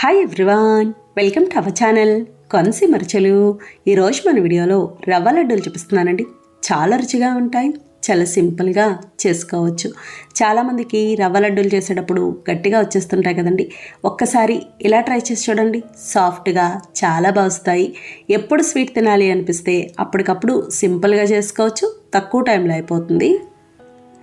Hi everyone, welcome to our channel కొన్సి మరచలు. ఈరోజు మన వీడియోలో రవ్వ లడ్డూలు చూపిస్తున్నానండి. చాలా రుచిగా ఉంటాయి, చాలా సింపుల్గా చేసుకోవచ్చు. చాలామందికి రవ్వ లడ్డూలు చేసేటప్పుడు గట్టిగా వచ్చేస్తుంటాయి కదండి. ఒక్కసారి ఇలా ట్రై చేసి చూడండి, సాఫ్ట్గా చాలా బాగుస్తాయి. ఎప్పుడు స్వీట్ తినాలి అనిపిస్తే అప్పటికప్పుడు సింపుల్గా చేసుకోవచ్చు, తక్కువ టైంలో అయిపోతుంది.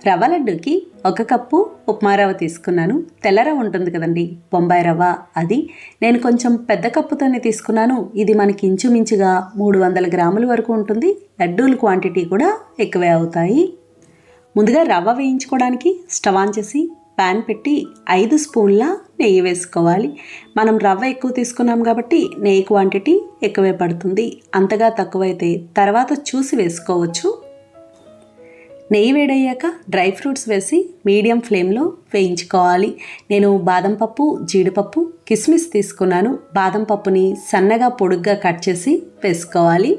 రవ్వ లడ్డూకి 1 కప్పు ఉప్మా రవ్వ తీసుకున్నాను. తెల్ల రవ్వ ఉంటుంది కదండి, బొంబాయి రవ్వ, అది నేను కొంచెం పెద్ద కప్పుతోనే తీసుకున్నాను. ఇది మనకి ఇంచుమించుగా 300 గ్రాముల వరకు ఉంటుంది. లడ్డూల క్వాంటిటీ కూడా ఎక్కువే అవుతాయి. ముందుగా రవ్వ వేయించుకోవడానికి స్టవ్ ఆన్ చేసి ప్యాన్ పెట్టి 5 స్పూన్ల నెయ్యి వేసుకోవాలి. మనం రవ్వ ఎక్కువ తీసుకున్నాం కాబట్టి నెయ్యి క్వాంటిటీ ఎక్కువే పడుతుంది. అంతగా తక్కువైతే తర్వాత చూసి వేసుకోవచ్చు. నెయ్యి వేడయ్యాక డ్రై ఫ్రూట్స్ వేసి మీడియం ఫ్లేమ్లో వేయించుకోవాలి. నేను బాదం పప్పు, జీడిపప్పు, కిస్మిస్ తీసుకున్నాను. బాదం పప్పుని సన్నగా పొడుగ్గా కట్ చేసి వేసుకోవాలి.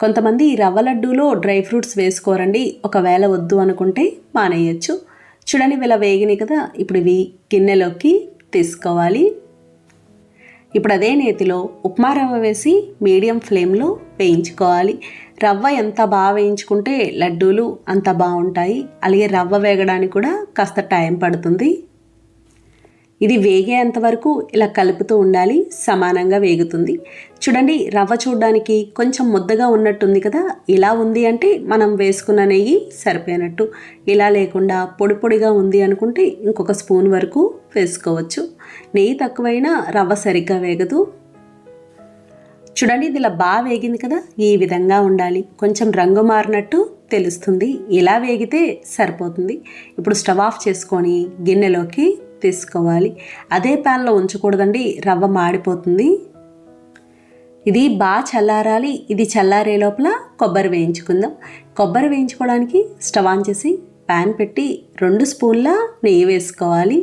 కొంతమంది రవ్వ లడ్డూలో డ్రై ఫ్రూట్స్ వేసుకోరండి. ఒకవేళ వద్దు అనుకుంటే మానేయచ్చు. చూడండి, ఇలా వేగినాయి కదా. ఇప్పుడు ఇవి గిన్నెలోకి తీసుకోవాలి. ఇప్పుడు అదే నేతిలో ఉప్మా రవ్వ వేసి మీడియం ఫ్లేమ్లో వేయించుకోవాలి. రవ్వ ఎంత బాగా వేయించుకుంటే లడ్డూలు అంత బాగుంటాయి. అలాగే రవ్వ వేగడానికి కూడా కాస్త టైం పడుతుంది. ఇది వేగేంత వరకు ఇలా కలుపుతూ ఉండాలి, సమానంగా వేగుతుంది. చూడండి, రవ్వ చూడడానికి కొంచెం ముద్దగా ఉన్నట్టుంది కదా. ఇలా ఉంది అంటే మనం వేసుకున్న నెయ్యి సరిపోయినట్టు. ఇలా లేకుండా పొడి పొడిగా ఉంది అనుకుంటే ఇంకొక స్పూన్ వరకు వేసుకోవచ్చు. నెయ్యి తక్కువైనా రవ్వ సరిగ్గా వేగదు. చూడండి, ఇది ఇలా బాగా వేగింది కదా. ఈ విధంగా ఉండాలి. కొంచెం రంగు మారినట్టు తెలుస్తుంది. ఇలా వేగితే సరిపోతుంది. ఇప్పుడు స్టవ్ ఆఫ్ చేసుకొని గిన్నెలోకి తీసుకోవాలి. అదే ప్యాన్లో ఉంచకూడదండి, రవ్వ మాడిపోతుంది. ఇది బాగా చల్లారాలి. ఇది చల్లారే లోపల కొబ్బరి వేయించుకుందాం. కొబ్బరి వేయించుకోవడానికి స్టవ్ ఆన్ చేసి ప్యాన్ పెట్టి 2 స్పూన్ల నెయ్యి వేసుకోవాలి.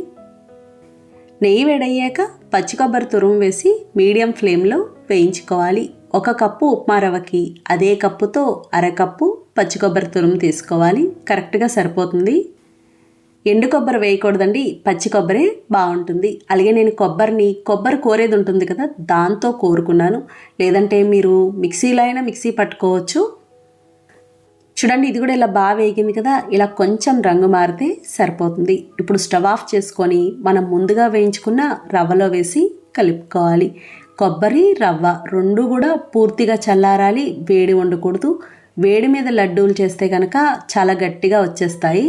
నెయ్యి వేడయ్యాక పచ్చి కొబ్బరి తురుము వేసి మీడియం ఫ్లేమ్లో వేయించుకోవాలి. 1 కప్పు ఉప్మా రవ్వకి అదే కప్పుతో 1/2 కప్పు పచ్చి కొబ్బరి తురుము తీసుకోవాలి. కరెక్ట్గా సరిపోతుంది. ఎండు కొబ్బరి వేయకూడదండి, పచ్చి కొబ్బరే బాగుంటుంది. అలాగే నేను కొబ్బరి కోరేది ఉంటుంది కదా, దాంతో కోరుకున్నాను. లేదంటే మీరు మిక్సీలో అయినా మిక్సీ పట్టుకోవచ్చు. చూడండి, ఇది కూడా ఇలా బాగా వేగింది కదా. ఇలా కొంచెం రంగు మారితే సరిపోతుంది. ఇప్పుడు స్టవ్ ఆఫ్ చేసుకొని మనం ముందుగా వేయించుకున్న రవ్వలో వేసి కలుపుకోవాలి. కొబ్బరి, రవ్వ 2 కూడా పూర్తిగా చల్లారాలి. వేడి ఉండకూడదు. వేడి మీద లడ్డూలు చేస్తే కనుక చాలా గట్టిగా వచ్చేస్తాయి.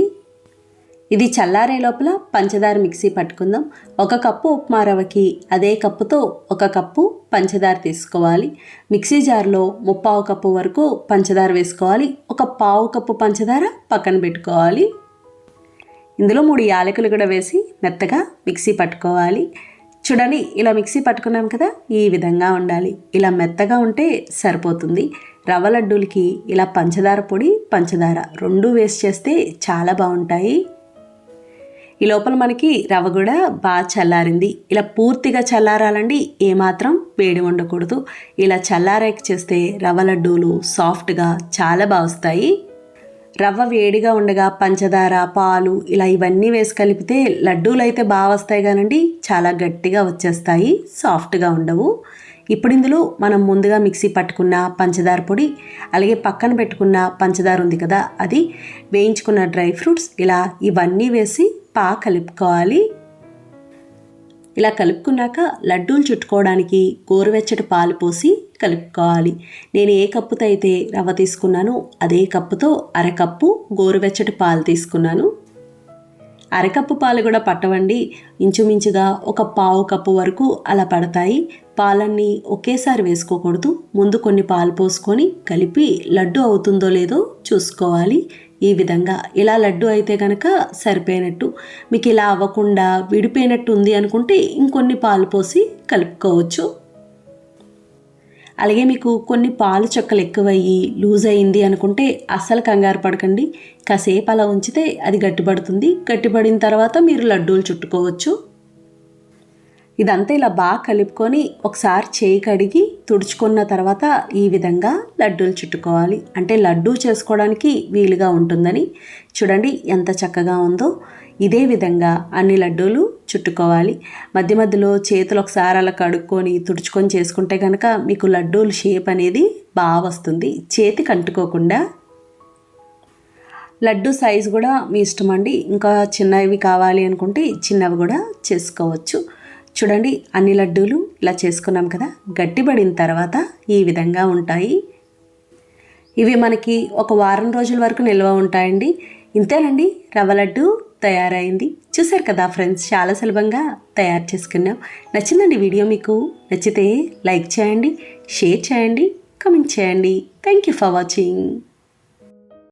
ఇది చల్లారే లోపల పంచదార మిక్సీ పట్టుకుందాం. 1 కప్పు ఉప్మా రవ్వకి అదే కప్పుతో 1 కప్పు పంచదార తీసుకోవాలి. మిక్సీ జార్లో 3/4 కప్పు వరకు పంచదార వేసుకోవాలి. 1/4 కప్పు పంచదార పక్కన పెట్టుకోవాలి. ఇందులో 3 యాలకులు కూడా వేసి మెత్తగా మిక్సీ పట్టుకోవాలి. చూడండి, ఇలా మిక్సీ పట్టుకున్నాం కదా, ఈ విధంగా ఉండాలి. ఇలా మెత్తగా ఉంటే సరిపోతుంది. రవ్వ లడ్డూలకి ఇలా పంచదార పొడి, పంచదార 2 వేసి చేస్తే చాలా బాగుంటాయి. ఈ లోపల మనకి రవ్వ కూడా బాగా చల్లారింది. ఇలా పూర్తిగా చల్లారాలండి, ఏమాత్రం వేడి ఉండకూడదు. ఇలా చల్లారాక చేస్తే రవ్వ లడ్డూలు సాఫ్ట్గా చాలా బాగా వస్తాయి. రవ్వ వేడిగా ఉండగా పంచదార, పాలు ఇలా ఇవన్నీ వేసి కలిపితే లడ్డూలు అయితే బాగా వస్తాయి కానండి, చాలా గట్టిగా వచ్చేస్తాయి, సాఫ్ట్గా ఉండవు. ఇప్పుడు ఇందులో మనం ముందుగా మిక్సీ పట్టుకున్న పంచదార పొడి, అలాగే పక్కన పెట్టుకున్న పంచదార ఉంది కదా, అది వేయించుకున్న డ్రై ఫ్రూట్స్, ఇలా ఇవన్నీ వేసి బాగా కలుపుకోవాలి. ఇలా కలుపుకున్నాక లడ్డూలు చుట్టుకోవడానికి గోరువెచ్చటి పాలు పోసి కలుపుకోవాలి. నేను ఏ కప్పుతో అయితే రవ్వ తీసుకున్నానో అదే కప్పుతో 1/2 కప్పు గోరువెచ్చటి పాలు తీసుకున్నాను. 1/2 కప్పు పాలు కూడా పట్టవండి, ఇంచుమించుగా 1/4 కప్పు వరకు అలా పడతాయి. పాలన్నీ ఒకేసారి వేసుకోకూడదు. ముందు కొన్ని పాలు పోసుకొని కలిపి లడ్డు అవుతుందో లేదో చూసుకోవాలి. ఈ విధంగా ఇలా లడ్డు అయితే కనుక సరిపోయినట్టు. మీకు ఇలా అవ్వకుండా విడిపోయినట్టు ఉంది అనుకుంటే ఇంకొన్ని పాలు పోసి కలుపుకోవచ్చు. అలాగే మీకు కొన్ని పాలు చుక్కలు ఎక్కువయ్యి లూజ్ అయింది అనుకుంటే అస్సలు కంగారు పడకండి. కాసేపు అలా ఉంచితే అది గట్టిపడుతుంది. గట్టిపడిన తర్వాత మీరు లడ్డూలు చుట్టుకోవచ్చు. ఇదంతా ఇలా బాగా కలుపుకొని ఒకసారి చేయి కడిగి తుడుచుకున్న తర్వాత ఈ విధంగా లడ్డూలు చుట్టుకోవాలి. అంటే లడ్డూ చేసుకోవడానికి వీలుగా ఉంటుందని. చూడండి ఎంత చక్కగా ఉందో. ఇదే విధంగా అన్ని లడ్డూలు చుట్టుకోవాలి. మధ్య మధ్యలో చేతులు ఒకసారి అలా కడుక్కొని తుడుచుకొని చేసుకుంటే కనుక మీకు లడ్డూల షేప్ అనేది బాగా వస్తుంది, చేతికి అంటుకోకుండా. లడ్డు సైజు కూడా మీ ఇష్టం అండి. ఇంకా చిన్నవి కావాలి అనుకుంటే చిన్నవి కూడా చేసుకోవచ్చు. చూడండి, అన్ని లడ్డూలు ఇలా చేసుకున్నాం కదా. గట్టిపడిన తర్వాత ఈ విధంగా ఉంటాయి. ఇవి మనకి ఒక వారం రోజుల వరకు నిల్వ ఉంటాయండి. ఇంతేనండి, రవ్వ లడ్డు తయారైంది. చూసారు కదా ఫ్రెండ్స్, చాలా సులభంగా తయారు చేసుకున్నాం. నచ్చిందండి వీడియో మీకు? నచ్చితే లైక్ చేయండి, షేర్ చేయండి, కామెంట్ చేయండి. Thank you for watching.